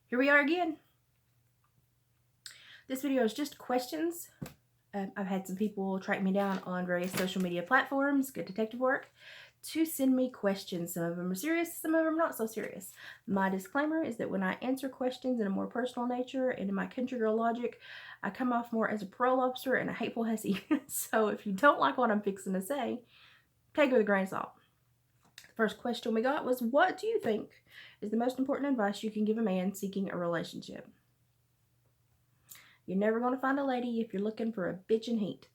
Here we are again. This video is just questions. I've had some people track me down on various social media platforms, good detective work, to send me questions. Some of them are serious, some of them are not so serious. My disclaimer is that when I answer questions in a more personal nature and in my country girl logic, I come off more as a parole officer and a hateful hussy. So if you don't like what I'm fixing to say, take it with a grain of salt. The first question we got was, what do you think is the most important advice you can give a man seeking a relationship? You're never going to find a lady if you're looking for a bitch in heat.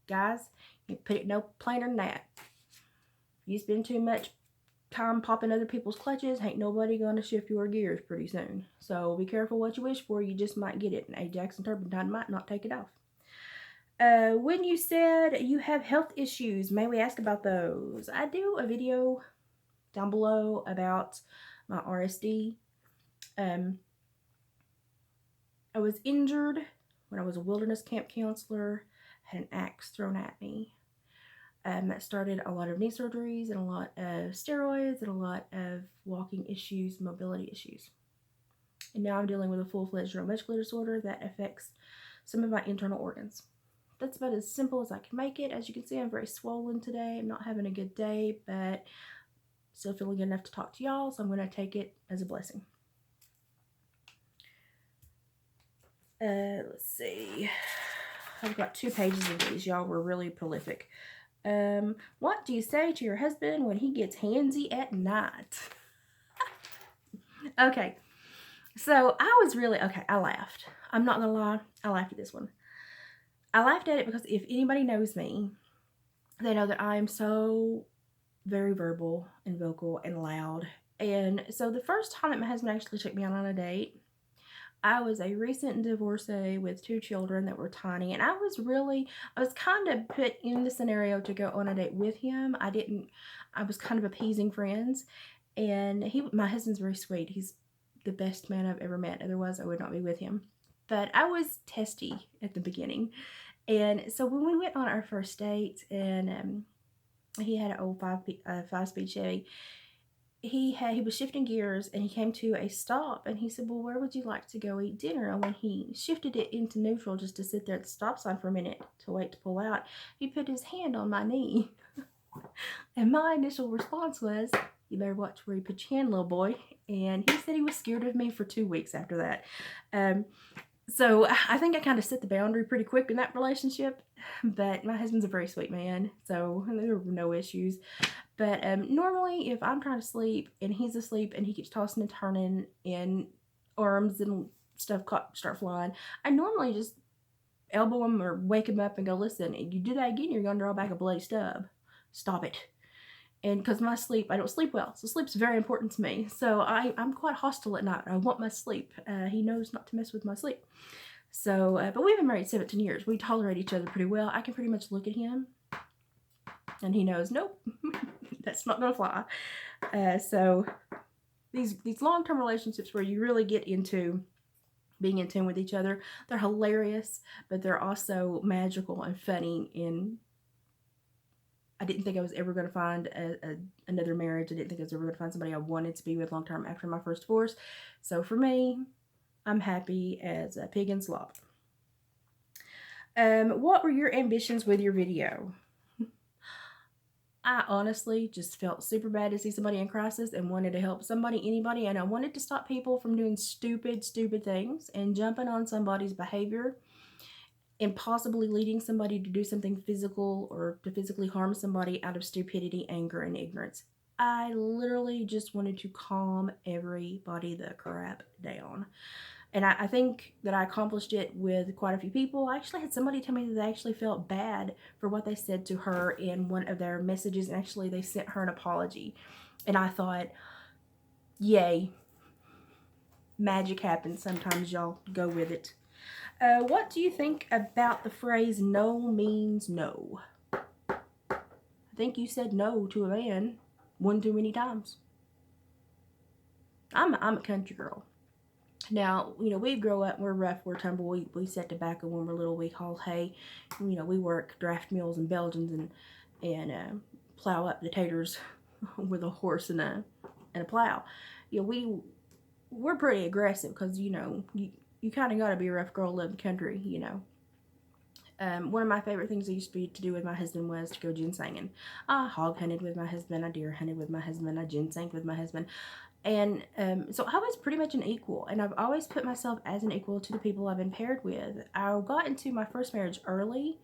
Guys, you put it no plainer than that. If you spend too much time popping other people's clutches, ain't nobody going to shift your gears pretty soon. So be careful what you wish for. You just might get it. And Ajax and Turpentine might not take it off. When you said you have health issues, may we ask about those? I do a video down below about my RSD. I was injured when I was a wilderness camp counselor, had an axe thrown at me. That started a lot of knee surgeries and a lot of steroids and a lot of walking issues, mobility issues. And now I'm dealing with a full-fledged neuromuscular disorder that affects some of my internal organs. That's about as simple as I can make it. As you can see, I'm very swollen today. I'm not having a good day, but still feeling good enough to talk to y'all, so I'm going to take it as a blessing. Let's see. I've got 2 pages of these. Y'all were really prolific. What do you say to your husband when he gets handsy at night? Okay. So I was really, I laughed. I'm not gonna lie. I laughed at this one. I laughed at it because if anybody knows me, they know that I am so very verbal and vocal and loud. And so the first time that my husband actually took me out on a date, I was a recent divorcee with 2 children that were tiny, and I was kind of put in the scenario to go on a date with him. I was kind of appeasing friends, and my husband's very sweet. He's the best man I've ever met. Otherwise, I would not be with him. But I was testy at the beginning. And so when we went on our first date, and he had an old 5-speed Chevy, he was shifting gears and he came to a stop and he said, well, where would you like to go eat dinner? And when he shifted it into neutral just to sit there at the stop sign for a minute to wait to pull out, he put his hand on my knee. And my initial response was, you better watch where you put your hand, little boy. And he said he was scared of me for 2 weeks after that. So I think I kind of set the boundary pretty quick in that relationship, but my husband's a very sweet man, so there were no issues. But normally if I'm trying to sleep and he's asleep and he keeps tossing and turning and arms and stuff start flying, I normally just elbow him or wake him up and go, listen, if you do that again, you're going to draw back a bloody stub. Stop it. And because my sleep, I don't sleep well. So sleep's very important to me. So I'm quite hostile at night. I want my sleep. He knows not to mess with my sleep. So, but we've been married 17 years. We tolerate each other pretty well. I can pretty much look at him and he knows, nope, that's not going to fly. So these long-term relationships where you really get into being in tune with each other, they're hilarious, but they're also magical and funny. And I didn't think I was ever going to find another marriage. I didn't think I was ever going to find somebody I wanted to be with long term after my first divorce. So for me, I'm happy as a pig in slop. What were your ambitions with your video? I honestly just felt super bad to see somebody in crisis and wanted to help somebody, anybody, and I wanted to stop people from doing stupid things and jumping on somebody's behavior and possibly leading somebody to do something physical or to physically harm somebody out of stupidity, anger, and ignorance. I literally just wanted to calm everybody the crap down. And I think that I accomplished it with quite a few people. I actually had somebody tell me that they actually felt bad for what they said to her in one of their messages, and actually they sent her an apology. And I thought, yay, magic happens sometimes, y'all. Go with it. What do you think about the phrase no means no? I think you said no to a man one too many times. I'm a country girl. Now, we grow up, we're rough, we're tumble, we set tobacco when we're little, we haul hay, we work draft mules and Belgians and plow up the taters with a horse and a plow. We we're pretty aggressive because, you know, you kind of got to be a rough girl to live in the country, you know. One of my favorite things I used to do with my husband was to go ginsenging. I hog hunted with my husband, I deer hunted with my husband, I ginsenged with my husband. And so I was pretty much an equal, and I've always put myself as an equal to the people I've been paired with. I got into my first marriage early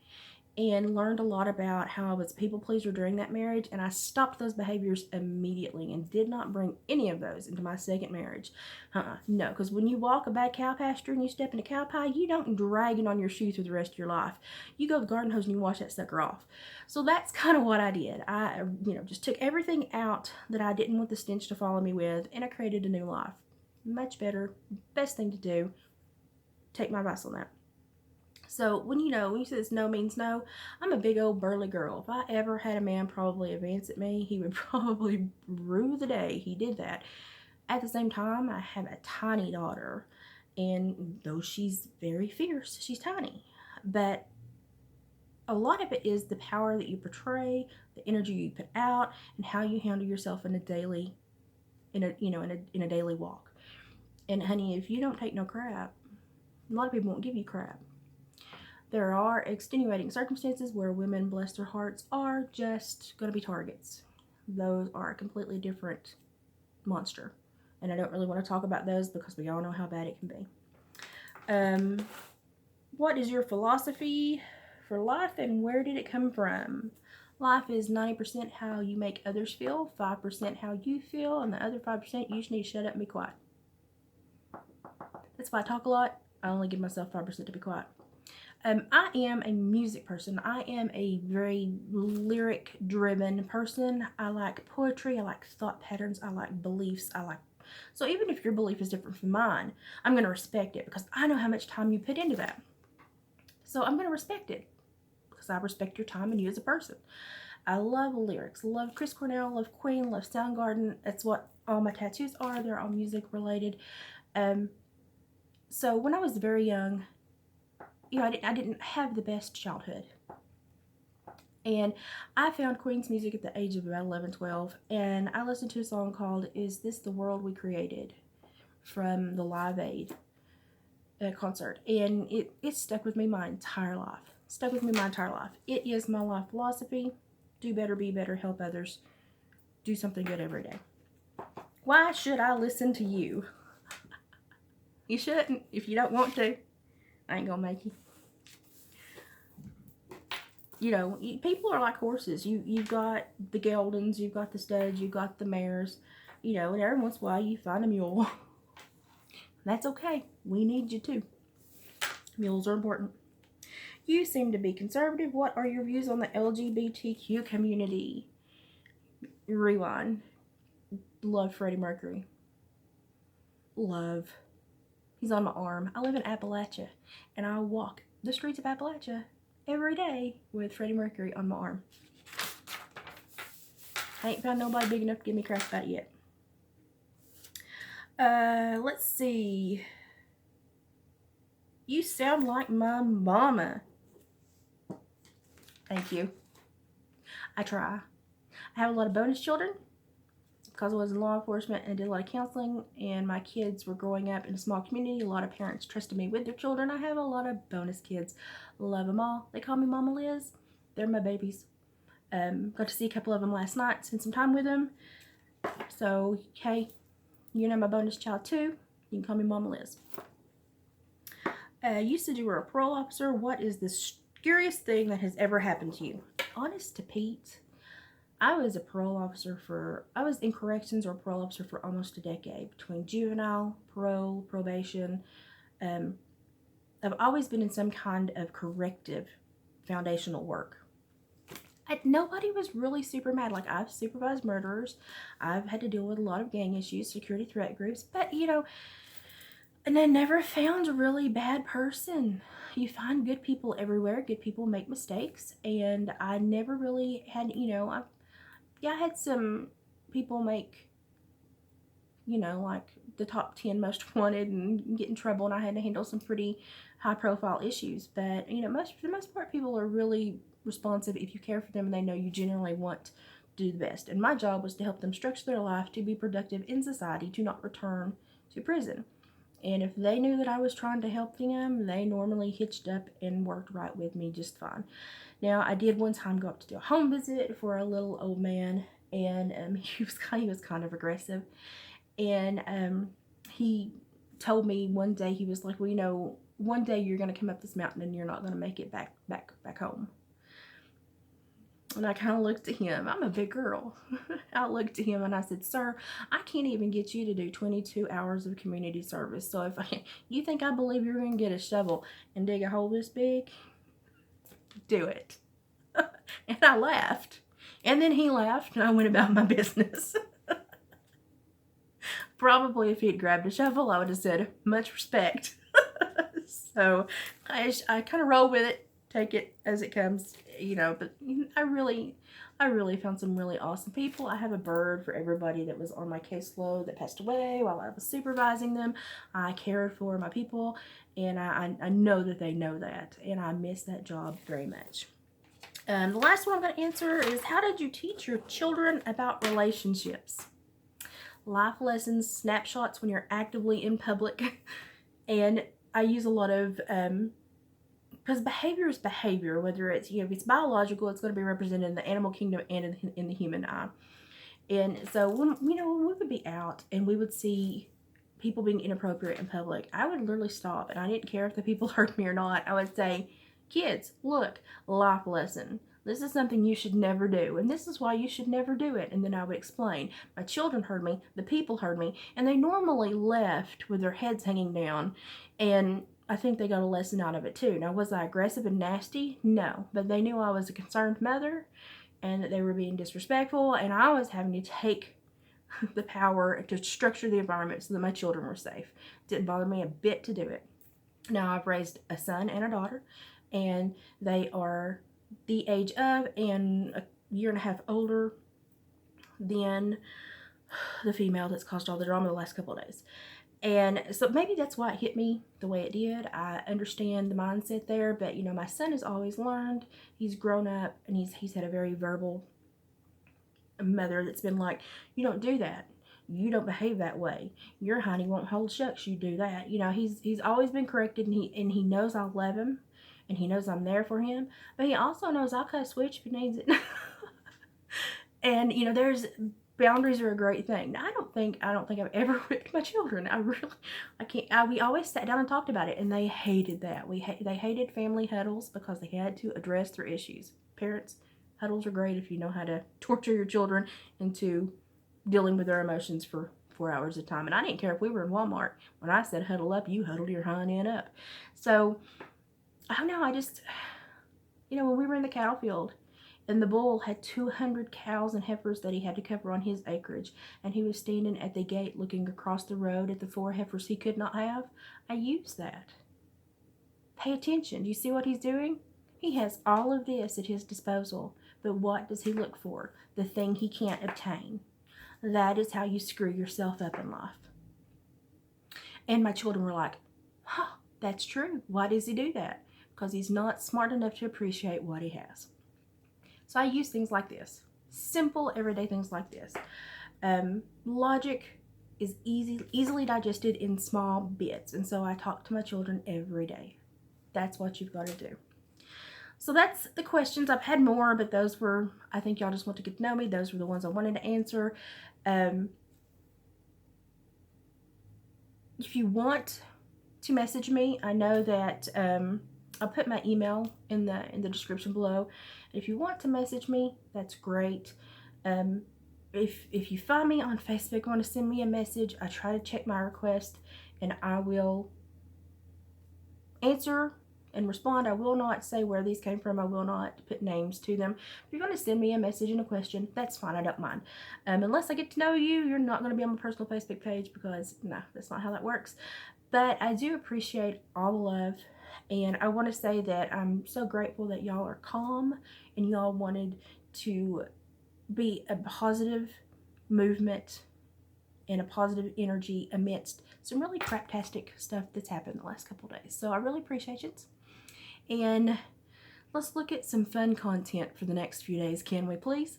and learned a lot about how I was a people pleaser during that marriage, and I stopped those behaviors immediately and did not bring any of those into my second marriage. No, because when you walk a bad cow pasture and you step in a cow pie, you don't drag it on your shoe through the rest of your life. You go to the garden hose and you wash that sucker off. So that's kind of what I did. I, just took everything out that I didn't want the stench to follow me with, and I created a new life. Much better, best thing to do. Take my advice on that. So when you say this no means no, I'm a big old burly girl. If I ever had a man probably advance at me, he would probably rue the day he did that. At the same time, I have a tiny daughter, and though she's very fierce, she's tiny. But a lot of it is the power that you portray, the energy you put out, and how you handle yourself in a daily walk. And honey, if you don't take no crap, a lot of people won't give you crap. There are extenuating circumstances where women, bless their hearts, are just going to be targets. Those are a completely different monster. And I don't really want to talk about those because we all know how bad it can be. What is your philosophy for life, and where did it come from? Life is 90% how you make others feel, 5% how you feel, and the other 5% you just need to shut up and be quiet. That's why I talk a lot. I only give myself 5% to be quiet. I am a music person. I am a very lyric-driven person. I like poetry. I like thought patterns. I like beliefs. So even if your belief is different from mine, I'm going to respect it because I know how much time you put into that. So I'm going to respect it because I respect your time and you as a person. I love lyrics. Love Chris Cornell. Love Queen. Love Soundgarden. That's what all my tattoos are. They're all music related. So when I was very young, I didn't have the best childhood. And I found Queen's music at the age of about 11, 12. And I listened to a song called Is This the World We Created? From the Live Aid concert. And it stuck with me my entire life. It is my life philosophy. Do better, be better, help others. Do something good every day. Why should I listen to you? You shouldn't. If you don't want to, I ain't gonna make you. People are like horses. You've got the geldings, you've got the studs, you've got the mares, and every once in a while you find a mule. That's okay. We need you too. Mules are important. You seem to be conservative. What are your views on the LGBTQ community? Rewind. Love Freddie Mercury. Love. He's on my arm. I live in Appalachia, and I walk the streets of Appalachia every day with Freddie Mercury on my arm. I ain't found nobody big enough to give me crap about it yet. Let's see. You sound like my mama. Thank you. I try. I have a lot of bonus children because I was in law enforcement and did a lot of counseling, and my kids were growing up in a small community. A lot of parents trusted me with their children. I have a lot of bonus kids. Love them all. They call me Mama Liz. They're my babies. Got to see a couple of them last night, spend some time with them. So, hey, my bonus child too. You can call me Mama Liz. You said you were a parole officer. What is the scariest thing that has ever happened to you? Honest to Pete, I was in corrections or parole officer for almost a decade, between juvenile, parole, probation. I've always been in some kind of corrective foundational work. Nobody was really super mad. Like, I've supervised murderers. I've had to deal with a lot of gang issues, security threat groups, but and I never found a really bad person. You find good people everywhere. Good people make mistakes, and I never really had, I had some people make, like the top 10 most wanted and get in trouble, and I had to handle some pretty high profile issues. But, for the most part, people are really responsive if you care for them and they know you genuinely want to do the best. And my job was to help them structure their life to be productive in society, to not return to prison. And if they knew that I was trying to help them, they normally hitched up and worked right with me just fine. Now, I did one time go up to do a home visit for a little old man, and he was kind of aggressive. And he told me one day, he was like, well, you know, one day you're going to come up this mountain and you're not going to make it back home. And I kind of looked at him. I'm a big girl. I looked at him and I said, sir, I can't even get you to do 22 hours of community service. So if you think I believe you're going to get a shovel and dig a hole this big, do it. And I laughed. And then he laughed and I went about my business. Probably if he had grabbed a shovel, I would have said, much respect. So I kind of roll with it, take it as it comes, you know, but I really found some really awesome people. I have a bird for everybody that was on my caseload that passed away while I was supervising them. I cared for my people, and I know that they know that, and I miss that job very much. The last one I'm going to answer is, how did you teach your children about relationships? Life lessons, snapshots when you're actively in public. And I use a lot of, because behavior is behavior, whether it's, you know, if it's biological, it's going to be represented in the animal kingdom and in the human eye. And so, when we would be out and we would see people being inappropriate in public, I would literally stop, and I didn't care if the people heard me or not. I would say, kids, look, life lesson. This is something you should never do, and this is why you should never do it. And then I would explain. My children heard me, the people heard me, and they normally left with their heads hanging down, and I think they got a lesson out of it too. Now, was I aggressive and nasty? No, but they knew I was a concerned mother, and that they were being disrespectful, and I was having to take the power to structure the environment so that my children were safe. It didn't bother me a bit to do it. Now, I've raised a son and a daughter, and they are the age of and a year and a half older than the female that's caused all the drama the last couple of days. And so maybe that's why it hit me the way it did. I understand the mindset there, but you know, my son has always learned. He's grown up, and he's had a very verbal mother that's been like, you don't do that. You don't behave that way. Your honey won't hold shucks. You do that. You know, he's always been corrected, and he knows I love him. And he knows I'm there for him, but he also knows I'll cut a switch if he needs it. And you know, there's boundaries are a great thing. Now, I don't think I've ever whipped my children. I can't. We always sat down and talked about it, and they hated that. They hated family huddles because they had to address their issues. Parents, huddles are great if you know how to torture your children into dealing with their emotions for 4 hours at a time. And I didn't care if we were in Walmart. When I said huddle up, you huddled your hind end up. So I don't know, I just, you know, when we were in the cattle field and the bull had 200 cows and heifers that he had to cover on his acreage, and he was standing at the gate looking across the road at the 4 heifers he could not have, I used that. Pay attention. Do you see what he's doing? He has all of this at his disposal, but what does he look for? The thing he can't obtain. That is how you screw yourself up in life. And my children were like, huh, that's true. Why does he do that? Because he's not smart enough to appreciate what he has. So I use things like this. Simple, everyday things like this. Logic is easily digested in small bits. And so I talk to my children every day. That's what you've got to do. So that's the questions. I've had more, but those were, I think y'all just want to get to know me. Those were the ones I wanted to answer. If you want to message me, I know that I'll put my email in the description below. If you want to message me, that's great. If you find me on Facebook, want to send me a message, I try to check my request, and I will answer and respond. I will not say where these came from. I will not put names to them. If you're going to send me a message and a question, that's fine. I don't mind. Unless I get to know you, you're not going to be on my personal Facebook page, because no, that's not how that works. But I do appreciate all the love, and I want to say that I'm so grateful that y'all are calm and y'all wanted to be a positive movement and a positive energy amidst some really craptastic stuff that's happened the last couple days. So I really appreciate it. And let's look at some fun content for the next few days, can we please?